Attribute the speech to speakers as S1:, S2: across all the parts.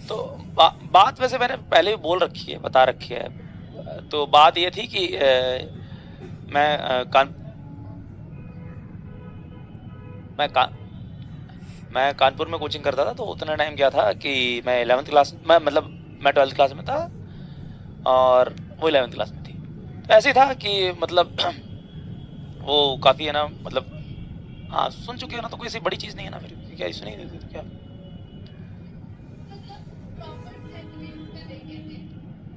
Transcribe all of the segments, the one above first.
S1: तो बात वैसे मैंने पहले भी बोल रखी है, बता रखी है। तो बात ये थी कि मैं मैं का, मैं कानपुर में कोचिंग करता था। तो उतना टाइम क्या था कि मैं 11th क्लास में, मतलब मैं 12th क्लास में था और वो 11th क्लास में थी। तो ऐसे ही था कि मतलब वो काफ़ी है ना, मतलब हाँ सुन चुके हो ना, तो कोई ऐसी बड़ी चीज़ नहीं है ना, फिर क्या सुनी नहीं थी तो क्या।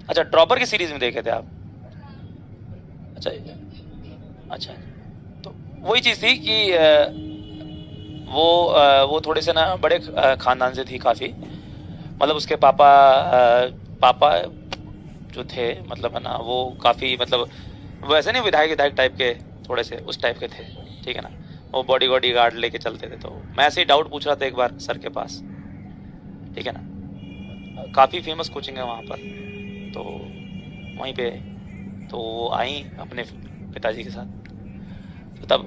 S1: अच्छा, ड्रॉपर की सीरीज में देखे थे आप? अच्छा अच्छा। तो वही चीज़ थी कि वो थोड़े से ना बड़े ख़ानदान से थी काफ़ी। मतलब उसके पापा जो थे, मतलब है ना, वो काफ़ी मतलब वैसे नहीं, विधायक विधायक टाइप के, थोड़े से उस टाइप के थे, ठीक है ना। वो बॉडी बॉडी गार्ड लेके चलते थे। तो मैं ऐसे ही डाउट पूछ रहा था एक बार सर के पास, ठीक है ना। काफ़ी फेमस कोचिंग है वहाँ पर। तो वहीं पे तो वो आई अपने पिताजी के साथ। तो तब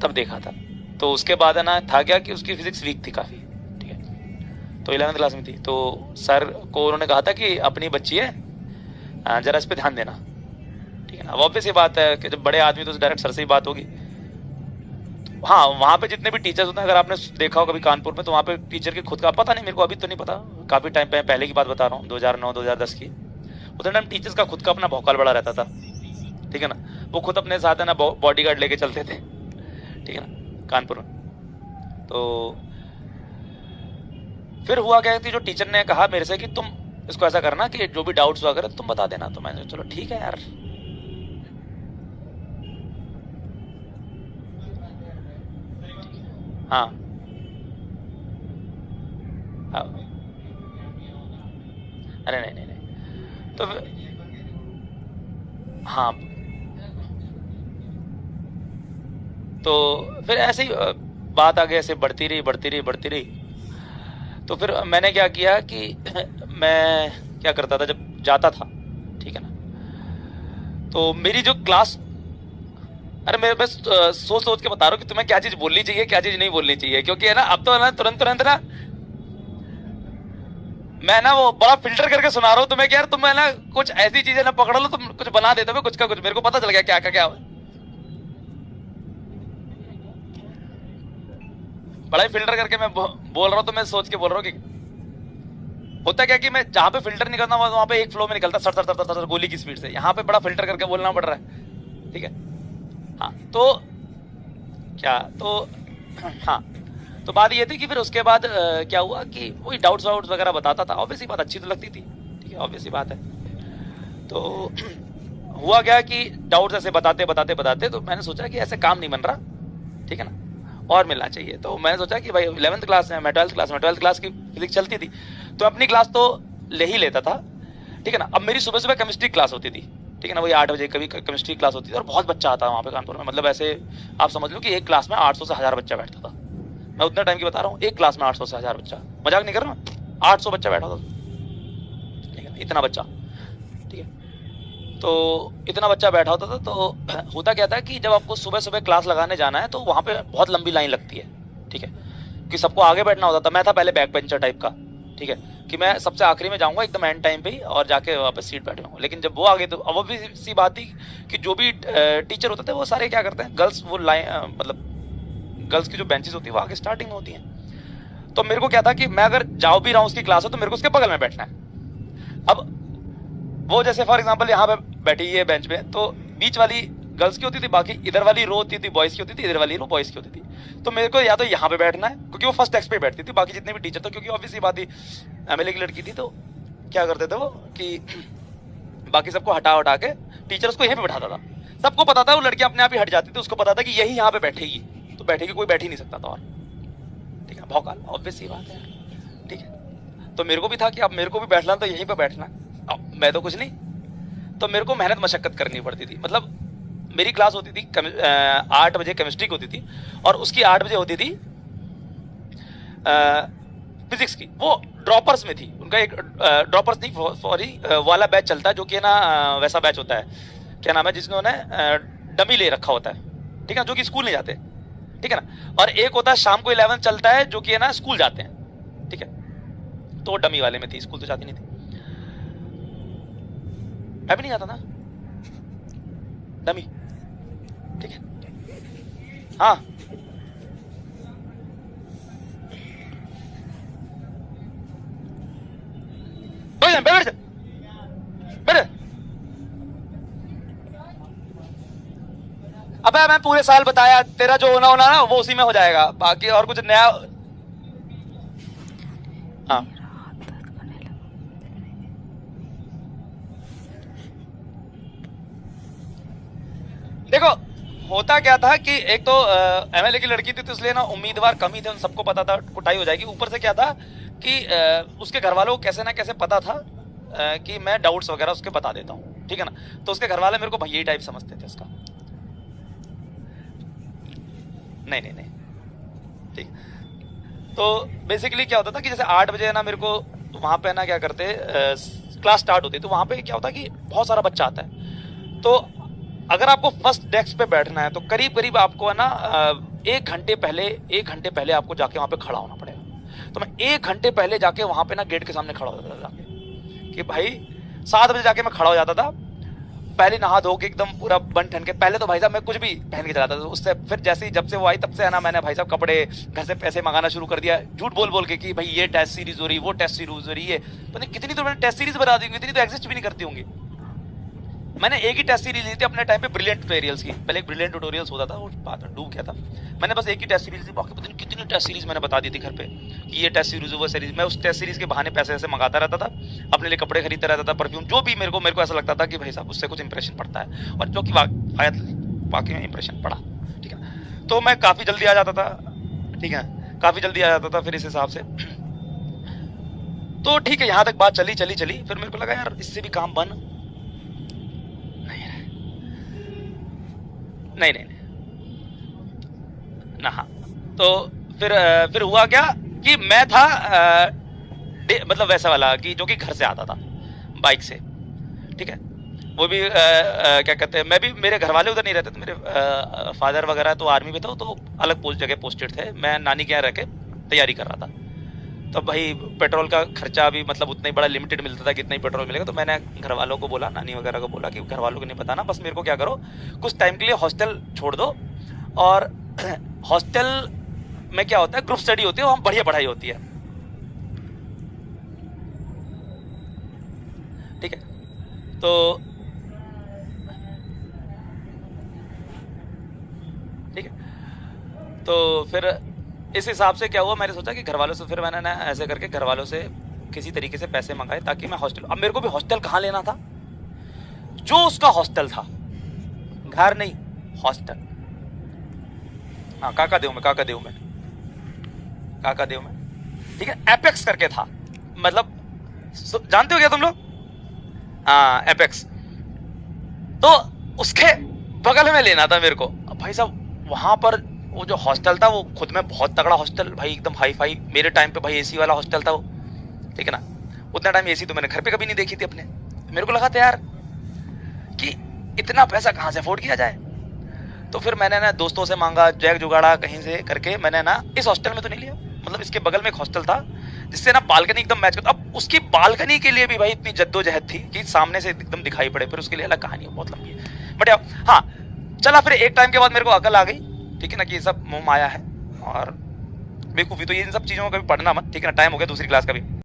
S1: तब देखा था। तो उसके बाद है ना, था क्या कि उसकी फिजिक्स वीक थी काफ़ी, ठीक है। तो 11th क्लास में थी। तो सर को उन्होंने कहा था कि अपनी बच्ची है, जरा इस पे ध्यान देना, ठीक है ना। अब ऑब्वियस ये बात है कि जब बड़े आदमी तो डायरेक्ट सर से ही बात होगी। हाँ, वहाँ पे जितने भी टीचर्स होते हैं, अगर आपने देखा हो कभी कानपुर में, तो वहाँ पे टीचर की खुद का पता नहीं, मेरे को अभी तो नहीं पता, काफ़ी टाइम पहले की बात बता रहा हूँ, 2009-2010 की। उतने टाइम टीचर्स का खुद का अपना भौकाल बड़ा रहता था, ठीक है ना। वो खुद अपने साथ है ना बॉडी गार्ड लेके चलते थे, ठीक है ना, कानपुर में। तो फिर हुआ क्या कि जो टीचर ने कहा मेरे से कि तुम इसको ऐसा करना कि जो भी डाउट्स वगैरह तुम बता देना। तो मैंने चलो ठीक है यार। हाँ हाँ। अरे नहीं नहीं नहीं। तो हाँ, तो फिर ऐसे ही बात आगे ऐसे बढ़ती रही बढ़ती रही बढ़ती रही। तो फिर मैंने क्या किया कि मैं क्या करता था जब जाता था, ठीक है ना, तो मेरी जो क्लास, अरे मैं बस सोच सोच के बता रहा हूँ कि तुम्हें क्या चीज बोलनी चाहिए क्या चीज नहीं बोलनी चाहिए, क्योंकि है ना अब तो है ना तुरंत तुरंत ना मैं ना वो बड़ा फिल्टर करके सुना रहा हूँ तुम्हें कि यार तुम है ना कुछ ऐसी चीजें ना पकड़ लो, तुम कुछ बना देते हो कुछ का कुछ। मेरे को पता चल गया क्या का क्या। बड़ा ही फिल्टर करके मैं बोल रहा हूँ, तो मैं सोच के बोल रहा हूँ कि होता क्या कि मैं जहां पे फिल्टर निकलता हूँ वहां पे एक फ्लो में निकलता sir sir sir sir sir गोली की स्पीड से। यहाँ पे बड़ा फिल्टर करके बोलना पड़ रहा है, ठीक है। हाँ तो क्या तो हाँ, तो बात ये थी कि फिर उसके बाद क्या हुआ कि वही डाउट्स वाउट्स वगैरह बताता था। ऑब्वियसली बात अच्छी तो लगती थी, ठीक है, ऑब्वियसली बात है। तो हुआ क्या कि डाउट्स ऐसे बताते बताते बताते तो मैंने सोचा कि ऐसे काम नहीं बन रहा, ठीक है ना, और मिलना चाहिए। तो मैंने सोचा कि भाई 11th क्लास में, मैं 12th क्लास की फिजिक्स चलती थी, तो अपनी क्लास तो ले ही लेता था, ठीक है ना। अब मेरी सुबह सुबह केमिस्ट्री क्लास होती थी, ठीक है ना, वही 8 बजे कभी केमिस्ट्री क्लास होती थी। और बहुत बच्चा आता है वहाँ पे कानपुर में, मतलब ऐसे आप समझ लो कि एक क्लास में 800 से 1000 बच्चा बैठता था। मैं उतना टाइम की बता रहा हूँ, एक क्लास में 800 से 1000 बच्चा, मजाक नहीं कर रहा मैं, 800 बच्चा बैठा था, ठीक है, इतना बच्चा, ठीक है। तो इतना बच्चा बैठा होता था। तो होता क्या था कि जब आपको सुबह सुबह क्लास लगाने जाना है तो वहाँ पे बहुत लंबी लाइन लगती है, ठीक है, कि सबको आगे बैठना होता था। मैं था पहले बैक बेंचर टाइप का, ठीक है, कि मैं सबसे आखिरी में जाऊंगा एकदम एंड टाइम पे ही और जाके वापस सीट बैठूंगा। लेकिन जब वो आगे, तो अब वो भी सी बात थी कि जो भी टीचर होते थे वो सारे क्या करते हैं, गर्ल्स वो लाइन, मतलब गर्ल्स की जो बेंचेस होती है वो आगे स्टार्टिंग में होती हैं। तो मेरे को क्या था कि मैं अगर जाओ भी रहा हूँ उसकी क्लास हो तो मेरे को उसके बगल में बैठना है। अब वो जैसे फॉर एग्जांपल यहाँ पे बैठी है बेंच पे, तो बीच वाली गर्ल्स की होती थी, बाकी इधर वाली रो होती थी बॉयज की होती थी, इधर वाली रो बॉयज की होती थी। तो मेरे को या तो यहाँ पे बैठना है क्योंकि वो फर्स्ट डेस्क पे बैठती थी, बाकी जितने भी टीचर थे, क्योंकि ऑब्वियसली बात ही एमएलए की लड़की थी, तो क्या करते थे वो कि बाकी सबको हटा हटा के टीचर उसको यहीं पे बैठाता था। सबको पता था वो लड़कियां अपने आप ही हट जाती थी, उसको पता था कि यही यहाँ पे बैठेगी, तो बैठेगी, कोई बैठ ही नहीं सकता था। और ठीक है, भौकाल ऑब्वियस सी बात है, ठीक है। तो मेरे को भी था कि अब मेरे को भी बैठना तो यहीं पे बैठना, अब मैं तो कुछ नहीं। तो मेरे को मेहनत मशक्कत करनी पड़ती थी। मतलब मेरी क्लास होती थी 8 बजे केमिस्ट्री की होती थी, और उसकी 8 बजे होती थी फिजिक्स की। वो ड्रॉपर्स में थी, उनका एक ड्रॉपर्स नहीं सॉरी वाला बैच चलता है, जो कि ना वैसा बैच होता है, क्या नाम है, जिसने डमी ले रखा होता है, ठीक है, जो कि स्कूल नहीं जाते, ठीक है ना। और एक होता है शाम को 11 चलता है, जो कि है ना स्कूल जाते हैं, ठीक है। तो वो डमी वाले में थी, स्कूल तो जाती नहीं थी। मैं भी नहीं जाता था डमी, ठीक है। हाँ बैठ बैठ बैठ। अबे मैं पूरे साल बताया, तेरा जो होना होना ना वो उसी में हो जाएगा, बाकी और कुछ नया। हाँ देखो होता क्या था कि एक तो एमएलए की लड़की थी तो इसलिए ना उम्मीदवार कम ही थे, उन सबको पता था कुटाई हो जाएगी। ऊपर से क्या था कि उसके घर वालों को कैसे ना कैसे पता था कि मैं डाउट्स वगैरह उसके बता देता हूँ, ठीक है ना। तो उसके घर वाले मेरे को भैया टाइप समझते थे उसका। नहीं नहीं नहीं, ठीक। तो बेसिकली क्या होता था कि जैसे 8 बजे ना मेरे को वहां पे ना क्या करते, क्लास स्टार्ट होती, तो वहां पे क्या होता कि बहुत सारा बच्चा आता है। तो अगर आपको फर्स्ट डेस्क पे बैठना है तो करीब करीब आपको है ना 1 घंटे पहले आपको जाके वहां पे खड़ा होना पड़ेगा। तो मैं 1 घंटे पहले जाके वहां पे ना गेट के सामने खड़ा हो जाता था जाके, कि भाई 7 बजे जाके मैं खड़ा हो जाता था। पहले नहा धो के एकदम पूरा बन ठन के, पहले तो भाई साहब मैं कुछ भी पहन के चलाता था। उससे फिर जैसे ही जब से वो आई तब से है ना मैंने भाई साहब कपड़े घर से पैसे मंगाना शुरू कर दिया, झूठ बोल बोल के कि भाई ये टेस्ट सीरीज हो रही, वो टेस्ट सीरीज हो रही है। पता नहीं कितनी तो मैंने टेस्ट सीरीज बना दी, इतनी तो एग्जिस्ट भी नहीं करती होंगी। मैंने एक ही टेस्ट सीरीज ली थी अपने टाइम पे, ब्रिलियंट ट्यूटोरियल्स की। पहले एक ब्रिलियंट ट्यूटोरियल्स होता था, वो बाद में डूब गया था। मैंने बस एक ही टेस्ट सीरीज ली, बाकी पता नहीं कितनी टेस्ट सीरीज मैंने बता दी थी घर पे कि ये टेस्ट सीरीज वो सीरीज। मैं उस टेस्ट सीरीज के बहाने पैसे ऐसे मंगाता रहता था, अपने लिए कपड़े खरीदता रहता था, परफ्यूम, जो भी मेरे को ऐसा लगता था कि भाई साहब उससे कुछ इंप्रेशन पड़ता है, और जो कि वाकई में इंप्रेशन पड़ा, ठीक है। तो मैं काफी जल्दी आ जाता था, ठीक है, काफी जल्दी आ जाता था फिर इस हिसाब से। तो ठीक है, यहाँ तक बात चली चली चली, फिर मेरे को लगा यार इससे भी काम बन नहीं नहीं ना। हाँ तो फिर हुआ क्या कि मैं था मतलब वैसा वाला कि जो कि घर से आता था बाइक से, ठीक है। वो भी क्या कहते हैं, मैं भी, मेरे घर वाले उधर नहीं रहते थे, मेरे फादर वगैरह तो आर्मी में थे, तो अलग जगह पोस्टेड थे। मैं नानी के यहाँ रह के तैयारी कर रहा था। तो भाई पेट्रोल का खर्चा भी मतलब उतना ही बड़ा लिमिटेड मिलता था कि इतना ही पेट्रोल मिलेगा। तो मैंने घर वालों को बोला, नानी वगैरह को बोला कि घर वालों को नहीं बताना, बस मेरे को क्या करो कुछ टाइम के लिए हॉस्टल छोड़ दो। और हॉस्टल में क्या होता है, ग्रुप स्टडी होती है, वहां बढ़िया पढ़ाई होती है, ठीक है। तो ठीक है, तो फिर इस हिसाब से क्या हुआ, मैंने सोचा कि घर वालों से, फिर मैंने ना ऐसे करके घर वालों से किसी तरीके से पैसे मंगाए ताकि मैं हॉस्टल, अब मेरे को भी हॉस्टल कहाँ लेना था, जो उसका हॉस्टल था, घर नहीं हॉस्टल। हाँ काका देव में, ठीक है, एपेक्स करके था, मतलब जानते हो क्या तुम लोग, हाँ एपेक्स। तो उसके बगल में लेना था मेरे को। अब भाई साहब वहां पर वो जो हॉस्टल था वो खुद में बहुत तगड़ा हॉस्टल भाई, एकदम हाई फाई, मेरे टाइम पे भाई एसी वाला हॉस्टल था वो, ठीक है ना। उतना टाइम एसी तो मैंने घर पे कभी नहीं देखी थी अपने। मेरे को लगा था यार कि इतना पैसा कहाँ से अफोर्ड किया जाए। तो फिर मैंने ना दोस्तों से मांगा, जैक जुगाड़ा कहीं से करके, मैंने ना इस हॉस्टल में तो नहीं लिया, मतलब इसके बगल में एक हॉस्टल था जिससे ना बालकनी एकदम मैच करता। अब उसकी बालकनी के लिए भी भाई इतनी जद्दोजहद थी कि सामने से एकदम दिखाई पड़े, फिर उसके लिए अलग कहानी है, बहुत लंबी है। बट हाँ चला, फिर एक टाइम के बाद मेरे को अकल आ गई, ठीक है ना, कि ये सब मोह माया है और बेवकूफी। तो ये इन सब चीजों को कभी पढ़ना मत, ठीक है ना, टाइम हो गया दूसरी क्लास का भी।